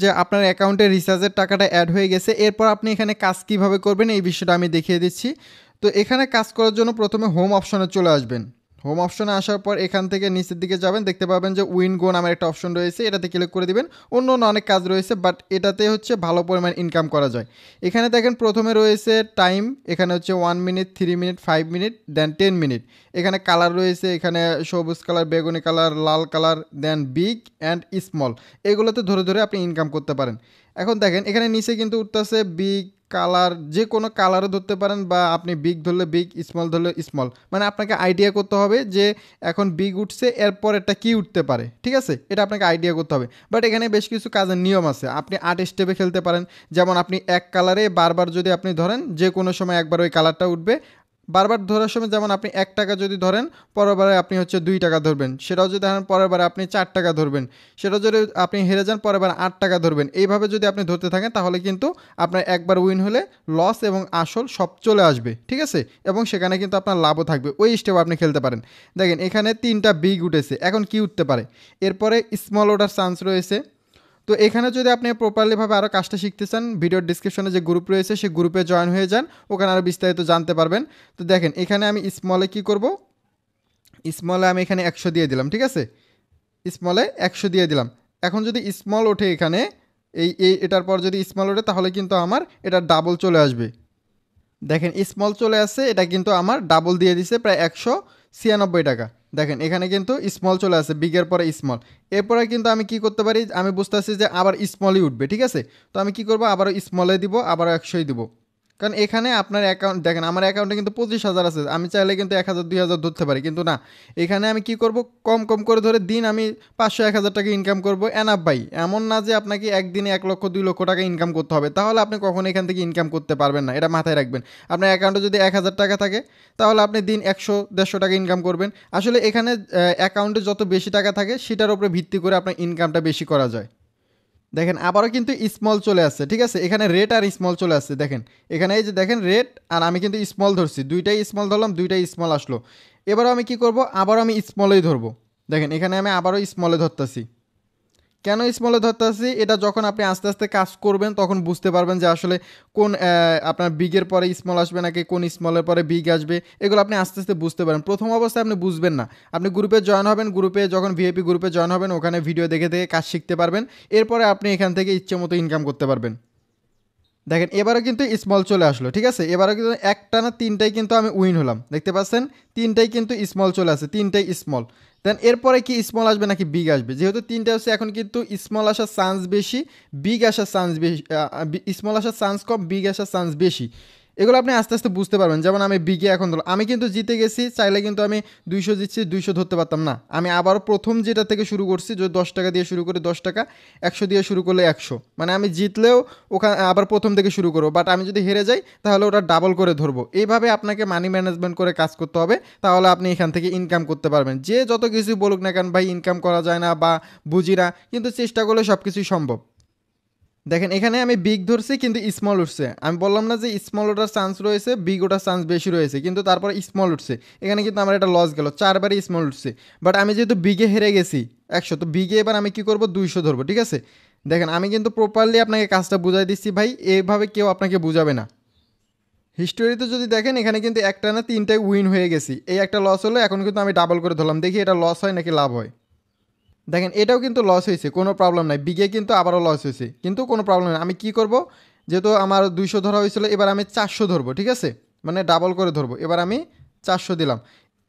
যে আপনার অ্যাকাউন্টে রিচার্জের টাকাটা অ্যাড হয়ে গেছে। এরপর আপনি এখানে কাজ কিভাবে করবেন এই বিষয়টা আমি দেখিয়ে দিচ্ছি। তো এখানে কাজ করার জন্য প্রথমে হোম অপশনে চলে আসবেন। হোম অপশনে আসার পর এখান থেকে নিচের দিকে যাবেন, দেখতে পাবেন যে উইন গো নামের একটা অপশন রয়েছে, এটাতে ক্লিক করে দিবেন। অন্য অন্য অনেক কাজ রয়েছে, বাট এটাতে হচ্ছে ভালো পরিমাণ ইনকাম করা যায়। এখানে দেখেন প্রথমে রয়েছে টাইম, এখানে হচ্ছে 1 minute, 3 minute, 5 minute, then 10 minute. এখানে কালার রয়েছে, এখানে সবুজ কালার, বেগুনি কালার, লাল colour, then big and small. এগুলোতে ধরে ধরে আপনি ইনকাম করতে পারেন। এখন দেখেন এখানে নিচে কিন্তু উঠতেছে বিগ কালার, যে কোনো কালারও ধরতে পারেন, বা আপনি বিগ ধরলে বিগ, স্মল ধরলে স্মল। মানে আপনাকে আইডিয়া করতে হবে যে এখন বিগ উঠছে, এরপর এটা কি উঠতে পারে, ঠিক আছে? এটা আপনাকে আইডিয়া করতে হবে। বাট এখানে বেশ কিছু কাজের নিয়ম আছে। আপনি 8 স্টেপে খেলতে পারেন। যেমন আপনি এক কালারে বারবার যদি আপনি ধরেন, যে কোনো সময় একবার ওই কালারটা উঠবে। বারবার ধরার সময় যেমন আপনি 1 টাকা যদি ধরেন, পরের বারে আপনি হচ্ছে 2 টাকা ধরবেন। সেটাও যদি ধরেন পরের বারে আপনি 4 টাকা ধরবেন। সেটাও যদি আপনি হেরে যান, পরের বার 8 টাকা ধরবেন। এইভাবে যদি আপনি ধরতে থাকেন তাহলে কিন্তু আপনার একবার উইন হলে লস এবং আসল সব চলে আসবে, ঠিক আছে? এবং সেখানে কিন্তু আপনার লাভও থাকবে। ওই স্টেপ আপনি খেলতে পারেন। দেখেন এখানে 3টা বিগ উঠেছে, এখন কি উঠতে পারে? এরপরে স্মল ওঠার চান্স রয়েছে। তো এখানে যদি আপনি প্রপারলিভাবে আরও কাজটা শিখতে চান, ভিডিওর ডিসক্রিপশনে যে গ্রুপ রয়েছে সেই গ্রুপে জয়েন হয়ে যান, ওখানে আরও বিস্তারিত জানতে পারবেন। তো দেখেন এখানে আমি স্মলে কি করব, স্মলে আমি এখানে 100 দিয়ে দিলাম, ঠিক আছে? স্মলে 100 দিয়ে দিলাম। এখন যদি স্মল ওঠে এখানে, এটার পর যদি স্মল ওঠে তাহলে কিন্তু আমার এটা ডাবল চলে আসবে। দেখেন স্মল চলে আসছে, এটা কিন্তু আমার ডাবল দিয়ে দিছে প্রায় 196 টাকা। দেখেন এখানে কিন্তু স্মল চলে আসছে, বিগের পরে স্মল। এরপরে কিন্তু আমি কি করতে পারি, আমি বুঝতেছি যে আবার স্মলই উঠবে, ঠিক আছে? তো আমি কি করব, আবারও স্মলে দিব, আবারও 100ই দিব। কারণ এখানে আপনার অ্যাকাউন্ট দেখেন, আমার অ্যাকাউন্টে কিন্তু 25,000 আছে। আমি চাইলে কিন্তু 1,000 2,000 ধরতে পারি, কিন্তু না। এখানে আমি কি করব, কম কম করে ধরে দিন আমি 500 1,000 টাকা ইনকাম করব। এনাফ ভাই, এমন না যে আপনাকে একদিনে 1 লক্ষ 2 লক্ষ টাকা ইনকাম করতে হবে, তাহলে আপনি কখনো এখান থেকে ইনকাম করতে পারবেন না। এটা মাথায় রাখবেন। আপনার অ্যাকাউন্টে যদি 1,000 টাকা থাকে, তাহলে আপনি দিন 100 150 টাকা ইনকাম করবেন। আসলে এখানে অ্যাকাউন্টে যত বেশি টাকা থাকে সেটার উপরে ভিত্তি করে আপনার ইনকামটা বেশি করা যায়। দেখেন আবারও কিন্তু স্মল চলে আসছে, ঠিক আছে? এখানে রেড আর স্মল চলে আসছে। দেখেন এখানে এই যে দেখেন রেড, আর আমি কিন্তু স্মল ধরছি, দুইটাই স্মল ধরলাম, দুইটাই স্মল আসলো। এবারও আমি কি করব, আবারও আমি স্মলেই ধরবো। দেখেন এখানে আমি আবারও স্মলে ধরতেছি। কেন স্মলে ধরতে আসছি, এটা যখন আপনি আস্তে আস্তে কাজ করবেন তখন বুঝতে পারবেন যে আসলে কোন আপনার বিগের পরে স্মল আসবে নাকি কোন স্মলের পরে বিগ আসবে। এগুলো আপনি আস্তে আস্তে বুঝতে পারেন। প্রথম অবস্থায় আপনি বুঝবেন না। আপনি গ্রুপে জয়েন হবেন, গ্রুপে যখন ভিআইপি গ্রুপে জয়েন হবেন, ওখানে ভিডিও দেখে দেখে কাজ শিখতে পারবেন। এরপরে আপনি এখান থেকে ইচ্ছে মতো ইনকাম করতে পারবেন। দেখেন এবারও কিন্তু স্মল চলে আসলো, ঠিক আছে? এবারও কিন্তু একটানা 3টাই কিন্তু আমি উইন হলাম, দেখতে পাচ্ছেন? 3টাই কিন্তু স্মল চলে আসে, 3টাই স্মল। দেন এরপরে কি স্মল আসবে নাকি বিগ আসবে? যেহেতু 3টা হচ্ছে, এখন কিন্তু স্মল আসার চান্স বেশি, বিগ আসার চান্স বেশি। স্মল আসার চান্স কম, বিগ আসার চান্স বেশি। এগুলো আপনি আস্তে আস্তে বুঝতে পারবেন। যেমন আমি বিগে এখন ধরলাম, আমি কিন্তু জিতে গেছি, চাইলে কিন্তু আমি 200 জিতছি, 200 ধরতে পারতাম না। আমি আবার প্রথম যেটা থেকে শুরু করছি, যদি 10 টাকা দিয়ে শুরু করে 10 টাকা, 100 দিয়ে শুরু করলে 100, মানে আমি জিতলেও ওখানে আবার প্রথম থেকে শুরু করবো। বাট আমি যদি হেরে যাই তাহলে ওটা ডাবল করে ধরবো। এইভাবে আপনাকে মানি ম্যানেজমেন্ট করে কাজ করতে হবে, তাহলে আপনি এখান থেকে ইনকাম করতে পারবেন। যে যত কিছু বলুক না কেন ভাই, ইনকাম করা যায় না বা বুঝি না, কিন্তু চেষ্টা করলে সব কিছুই সম্ভব। দেখেন এখানে আমি বিগ ধরছি কিন্তু স্মল উঠছে। আমি বললাম না যে স্মল ওঠার চান্স রয়েছে, বিগ ওঠার চান্স বেশি রয়েছে, কিন্তু তারপরে স্মল উঠছে। এখানে কিন্তু আমার একটা লস গেল, 4বারই স্মল উঠছে। বাট আমি যেহেতু বিগে হেরে গেছি 100, তো বিগে এবার আমি কি করব, 200 ধরবো, ঠিক আছে? দেখেন আমি কিন্তু প্রপারলি আপনাকে কাজটা বুঝাই দিচ্ছি ভাই, এইভাবে কেউ আপনাকে বুঝাবে না। হিস্টোরিতে যদি দেখেন, এখানে কিন্তু একটা না 3টাই উইন হয়ে গেছি। এই একটা লস হলো, এখন কিন্তু আমি ডাবল করে ধরলাম, দেখি এটা লস হয় নাকি লাভ হয়। দেখেন এটাও কিন্তু লস হয়েছে, কোনো প্রবলেম নাই। বিগে কিন্তু আবারও লস হয়েছে, কিন্তু কোনো প্রবলেম নেই। আমি কি করব, যেহেতু আমার 200 ধরা হয়েছিল, এবার আমি 400 ধরবো, ঠিক আছে? মানে ডাবল করে ধরবো। এবার আমি 400 দিলাম।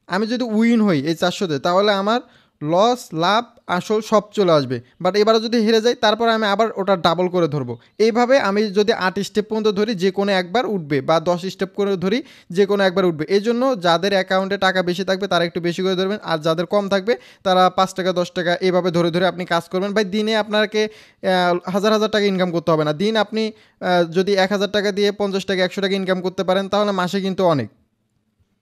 আমি যদি উইন হই এই 400তে, তাহলে আমার লস লাভ আসল সব চলে আসবে। বাট এবারে যদি হেরে যাই, তারপর আমি আবার ওটা ডাবল করে ধরবো। এইভাবে আমি যদি 8 স্টেপ পর্যন্ত ধরি, যে কোনো একবার উঠবে, বা 10 স্টেপ করে ধরি, যে কোনো একবার উঠবে। এই জন্য যাদের অ্যাকাউন্টে টাকা বেশি থাকবে তারা একটু বেশি করে ধরবেন, আর যাদের কম থাকবে তারা 5 টাকা 10 টাকা এইভাবে ধরে ধরে আপনি কাজ করবেন। ভাই দিনে আপনাকে হাজার হাজার টাকা ইনকাম করতে হবে না। দিন আপনি যদি 1,000 টাকা দিয়ে 50 টাকা 100 টাকা ইনকাম করতে পারেন, তাহলে মাসে কিন্তু অনেক।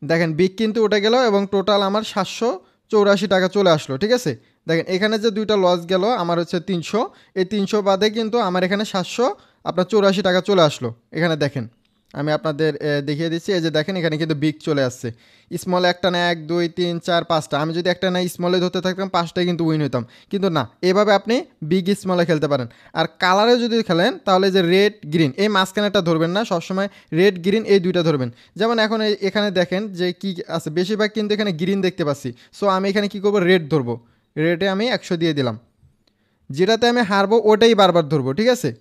দেখেন বিগ কিন্তু উঠে গেল, এবং টোটাল আমার 784 টাকা চলে আসলো, ঠিক আছে? দেখেন এখানে যে দুইটা লস গেল আমার হচ্ছে 300, এই 300 বাদে কিন্তু আমার এখানে 784 টাকা চলে আসলো। এখানে দেখেন আমি আপনাদের দেখিয়ে দিচ্ছি। এই যে দেখেন এখানে কিন্তু বিগ চলে আসছে। স্মল একটা না 1 2 3 4 5টা, আমি যদি একটা না স্মলে ধরতে থাকতাম 5টাই কিন্তু উইন হতাম, কিন্তু না, এভাবে আপনি বিগ স্মলে খেলতে পারেন। আর কালারে যদি খেলেন তাহলে যে রেড গ্রিন এই মাঝখানেটা ধরবেন না, সবসময় রেড গ্রিন এই দুইটা ধরবেন। যেমন এখন এখানে দেখেন যে কি আছে, বেশিরভাগ কিন্তু এখানে গ্রিন দেখতে পাচ্ছি। সো আমি এখানে কি করব, রেড ধরবো। রেডে আমি 100 দিয়ে দিলাম। যেটাতে আমি হারবো ওটাই বারবার ধরবো, ঠিক আছে।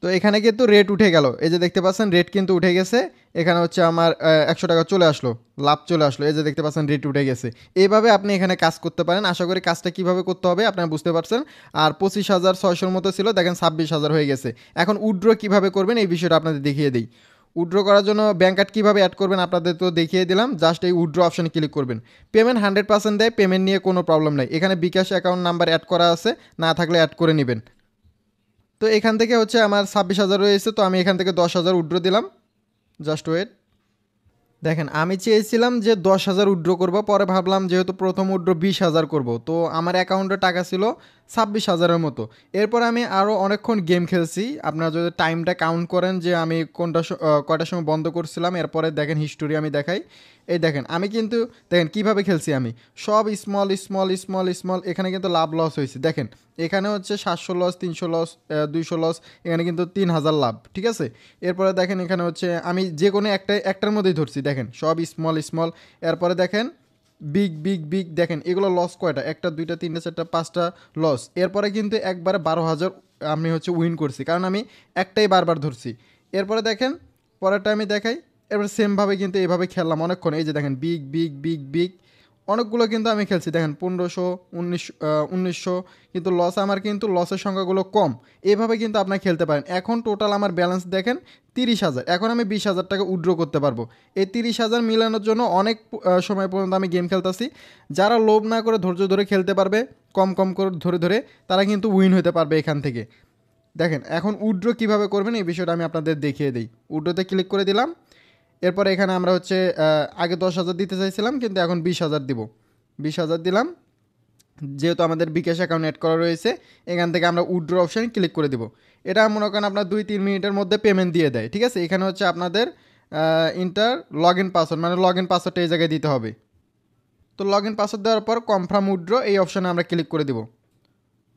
তো এখানে কিন্তু রেট উঠে গেল, এই যে দেখতে পাচ্ছেন রেট কিন্তু উঠে গেছে। এখানে হচ্ছে আমার 100 টাকা চলে আসলো, লাভ চলে আসলো। এই যে দেখতে পাচ্ছেন রেট উঠে গেছে। এইভাবে আপনি এখানে কাজ করতে পারেন। আশা করি কাজটা কিভাবে করতে হবে আপনারা বুঝতে পারছেন। আর 25,600 মতো ছিল, দেখেন 26,000 হয়ে গেছে। এখন উইথড্র কিভাবে করবেন এই বিষয়টা আপনাদের দেখিয়ে দিই। উইথড্র করার জন্য ব্যাঙ্ক কার্ড কীভাবে অ্যাড করবেন আপনাদের তো দেখিয়ে দিলাম। জাস্ট এই উইথড্র অপশানে ক্লিক করবেন। পেমেন্ট 100% দেয়, পেমেন্ট নিয়ে কোনো প্রবলেম নেই। এখানে বিকাশ অ্যাকাউন্ট নাম্বার অ্যাড করা আছে, না থাকলে অ্যাড করে নেবেন। তো এখান থেকে হচ্ছে আমার 26,000 রয়েছে, তো আমি এখান থেকে 10,000 উইথড্র দিলাম। Just wait. দেখেন আমি চেয়েছিলাম যে 10,000 উইথড্র করবো, পরে ভাবলাম যেহেতু প্রথম উইথড্র 20,000 করবো, তো আমার অ্যাকাউন্টে টাকা ছিল 26,000-এর মতো। এরপর আমি আরও অনেকক্ষণ গেম খেলছি। আপনারা যদি টাইমটা কাউন্ট করেন যে আমি কয়টার সময় বন্ধ করছিলাম, এরপরে দেখেন হিস্টোরি আমি দেখাই। এই দেখেন আমি কিন্তু দেখেন কিভাবে খেলছি আমি, সব স্মল স্মল স্মল স্মল। এখানে কিন্তু লাভ লস হয়েছে দেখেন। এখানে হচ্ছে 700 লস, 300 লস, 200 লস, এখানে কিন্তু 3,000 লাভ, ঠিক আছে। এরপরে দেখেন এখানে হচ্ছে আমি যে কোনো একটার মধ্যেই ধরছি, দেখেন সব স্মল স্মল। এরপরে দেখেন বিগ বিগ বিগ, দেখেন এগুলো লস কয়টা, 1 2 3 4 5 5টা লস। এরপরে কিন্তু একবারে 12,000 আমি হচ্ছে উইন করছি, কারণ আমি একটাই বারবার ধরছি। এরপরে দেখেন পরেরটা আমি দেখাই। এবার সেমভাবে কিন্তু এভাবে খেললাম অনেকক্ষণ। এই যে দেখেন বিগ বিগ বিগ বিগ অনেকগুলো কিন্তু আমি খেলছি, দেখেন 1500, 1900, কিন্তু লস আমার কিন্তু লসের সংখ্যাগুলো কম। এভাবে কিন্তু আপনারা খেলতে পারেন। এখন টোটাল আমার ব্যালেন্স দেখেন 30,000। এখন আমি 20,000 টাকা উইথড্র করতে পারবো। এই 30,000 মিলানোর জন্য অনেক সময় পর্যন্ত আমি গেম খেলতেছি। যারা লোভ না করে ধৈর্য ধরে খেলতে পারবে, কম কম করে ধরে ধরে, তারা কিন্তু উইন হতে পারবে এখান থেকে। দেখেন এখন উইথড্র কীভাবে করবেন এই বিষয়টা আমি আপনাদের দেখিয়ে দিই। উইথড্রতে ক্লিক করে দিলাম। এরপরে এখানে আমরা হচ্ছে আগে 10,000 দিতে চাইছিলাম, কিন্তু এখন 20,000 দিব। 20,000 দিলাম। যেহেতু আমাদের বিকাশ অ্যাকাউন্ট অ্যাড করা রয়েছে, এখান থেকে আমরা উইথড্র অপশানে ক্লিক করে দিব। এটা মনে করেন আপনার 2-3 মিনিটের মধ্যে পেমেন্ট দিয়ে দেয়, ঠিক আছে। এখানে হচ্ছে আপনাদের ইন্টার লগ ইন পাসওয়ার্ড, মানে লগ ইন পাসওয়ার্ডটা এই জায়গায় দিতে হবে। তো লগ ইন পাসওয়ার্ড দেওয়ার পর কনফার্ম উইথড্র এই অপশানে আমরা ক্লিক করে দিব।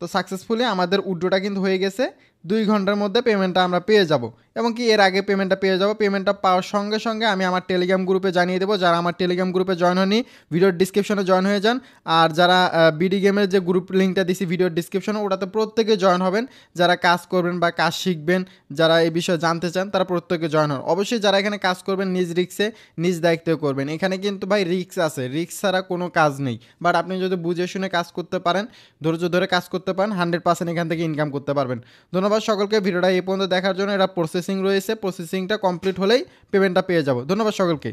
তো সাকসেসফুলি আমাদের উইথড্রটা কিন্তু হয়ে গেছে। 2 ঘন্টার মধ্যে পেমেন্টটা আমরা পেয়ে যাব, এবং কি এর আগে পেমেন্টটা পেয়ে যাব। পেমেন্টটা পাওয়ার সঙ্গে সঙ্গে আমি আমার টেলিগ্রাম গ্রুপে জানিয়ে দেবো। যারা আমার টেলিগ্রাম গ্রুপে জয়েন হয়নি, ভিডিওর ডিসক্রিপশনে জয়েন হয়ে যান। আর যারা বিডি গেমের যে গ্রুপ লিঙ্কটা দিছি ভিডিওর ডিসক্রিপশনে, ওটাতে প্রত্যেকে জয়েন হবেন। যারা কাজ করবেন বা কাজ শিখবেন, যারা এই বিষয়ে জানতে চান, তারা প্রত্যেকে জয়েন হন। অবশ্যই যারা এখানে কাজ করবেন নিজ রিক্সে নিজ দায়িত্বে করবেন। এখানে কিন্তু ভাই রিক্স আছে, রিক্স ছাড়া কোনো কাজ নেই। বাট আপনি যদি বুঝে শুনে কাজ করতে পারেন, ধৈর্য ধরে কাজ করতে পারেন, 100% এখান থেকে ইনকাম করতে পারবেন। ধন্যবাদ সকলকে ভিডিওটা এই পর্যন্ত দেখার জন্য। এটা প্রসেসিং রয়েছে, প্রসেসিংটা কমপ্লিট হলেই পেমেন্টটা পেয়ে যাব। ধন্যবাদ সকলকে।